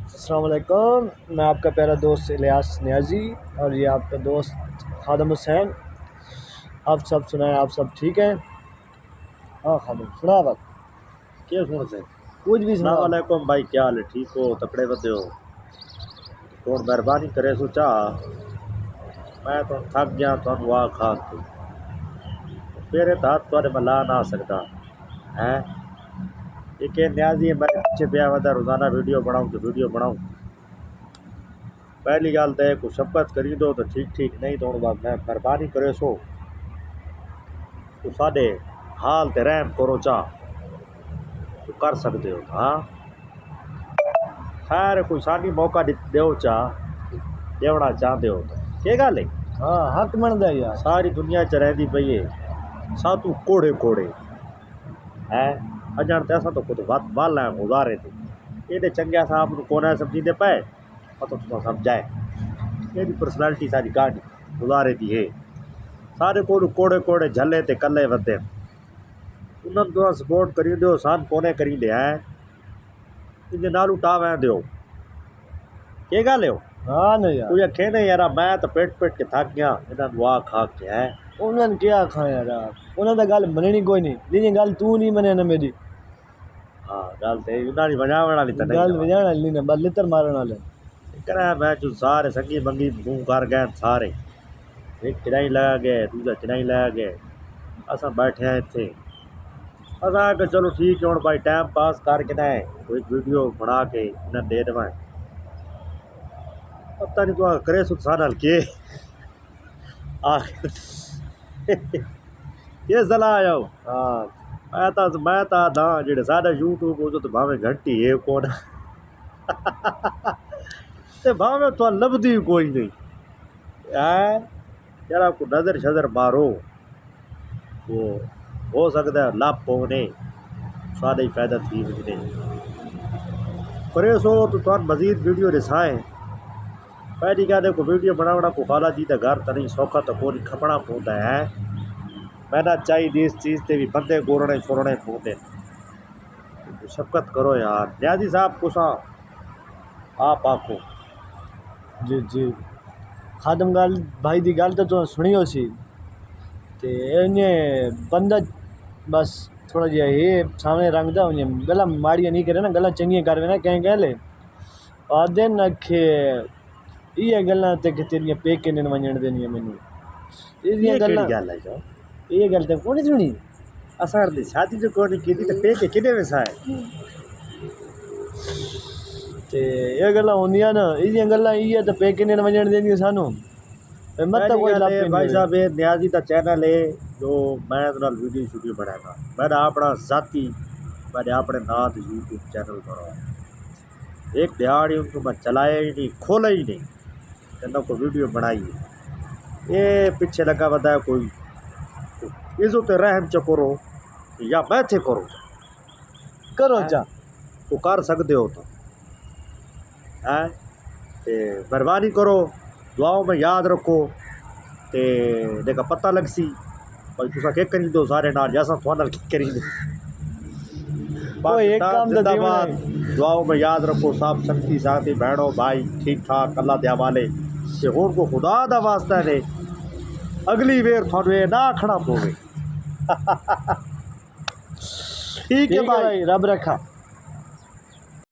अस्सलाम वालेकुम। मैं आपका प्यारा दोस्त इलियास नियाज़ी और ये आपका दोस्त खादम हुसैन। आप सब सुनाएं, आप सब ठीक हैं? हाँ खादम सुना बात क्या सुन से कुछ भी सुना। वालेकुम भाई, क्या हाल है? ठीक हो? तकड़े बदे हो? थोड़ी मेहरबानी करे सोचा मैं तो थक गया तुम वाह खा के मेरे हाथ तुरे मैं ला ना सकता है। एक न्याजी है मैं पीछे पिया वह रोजाना वीडियो बनाऊँ तो वीडियो बनाऊँ। पहली गल तो को शपथ करी दो तो ठीक ठीक, नहीं तो मैं मेहरबानी करे सो तो साढ़े हाल ते रहम करो चाह तो कर सकते हो। हाँ खैर कोई सानी मौका दो चाह देवना चाहते हो तो के गल है। हाँ हक बनता यार। सारी दुनिया च रही पई है सातू कोड़े कोड़े है अजन तो असा तो खुद वाल है गुजारे थे ये चंगे साहब कोने समझींदे पे पता तुसा समझाए ये पर्सनैलिटी सारी गाड़ी गुजारे दी है सारे को कोड़े कोड़े झले ते कले वधे उन्होंने तुम सपोर्ट करी दो सान कोने करी दे है इनके नालू टावे दो के गल हो। हाँ ना यार कोई अखे नहीं यार मैं तो पेट पेट के थक गया इन्होंने वाह खा के है उन्होंने क्या खाया यार उन्होंने गल मननी कोई नहीं लेकिन गल तू नहीं मने ना मेरी हाँ गल तो उन्होंने वजावण वाली तो गल नहीं वजाण वाली ना बस लितर मारन वाले करा मैं जो सारे संगी मंगी मुँह कर गए सारे एक चिड़ाई लगा गए दूसरा चिड़ाई लगा गए असा बैठे हैं इतने असा कि चलो ठीक है हम भाई टाइम पास करके ना कोई वीडियो बना के इन्हें दे देवें पता नहीं तो करे सुखसा नाल के ये सलाह आओ। हाँ मैं दा जेड़े साढ़ा यूट्यूब हो तो भावे घंटी है कौन ते भावे तो लभदी कोई नहीं है यार आपको नज़र शज़र मारो वो हो सकता है लाभ पौने सारे ही फायदा थी वजने करे सो तो तुम मजीद वीडियो दिखाएं। पहली क्या देखो वीडियो बनावना को खाला जी का घर तो नहीं सौखा तो कोई खपना पौंदा है मेहनत चाहिए इस चीज़ से भी बंदे गोरने छोड़ने पौंदे शफकत करो यार। न्याजी साहब कुछ आप आखो। जी जी खादम गल भाई दी गल तो सुनी हो सी ते इन्हें बंदा बस थोड़ा जिहा ये सामने रंगदा उन्हें गला माड़ियां नहीं करे ना गला चंगियां कर ना कहीं कह ले आदे न के ये गल्लां ते कि तेरियां पेके ने वंजण देनियां मैनू ये इहदियां गल्लां गल है जो ये गल ते कोई नहीं सुनी असां दी शादी जो कोई की तो पे के किने वैसा है ते ये गल्लां होंदियां ना इहदियां गल्लां इहे ते पेके ने वंजण देनियां सानू मत कोई लाभ भाई साहब ये न्याजी का चैनल है जो मैं वीडियो शूडियो बनाया मैंने अपना जाती मैंने अपने नाम यूट्यूब चैनल बनाया एक दिहाड़ी उनको मैं चलाया ही नहीं खोला ही नहीं कहना को वीडियो बनाई ये पीछे लगा बताया कोई इज़ो ते रहम च करो या मैं थे करो करो जा तो कर सकते हो तो है मेहरबानी करो दुआओं में याद रखो ते देखा पता लग सी भाई तुसा के करी दो सारे नाल जैसा थोड़ा के करी दो एक काम जिंदाबाद दुआओं में याद रखो सब शक्ति साथी बहनों भाई ठीक ठाक अल्लाह दे हवाले ते होर को खुदा दा वास्ता ने अगली वेर थानू ये ना आखना पवे ठीक है भाई रब रखा।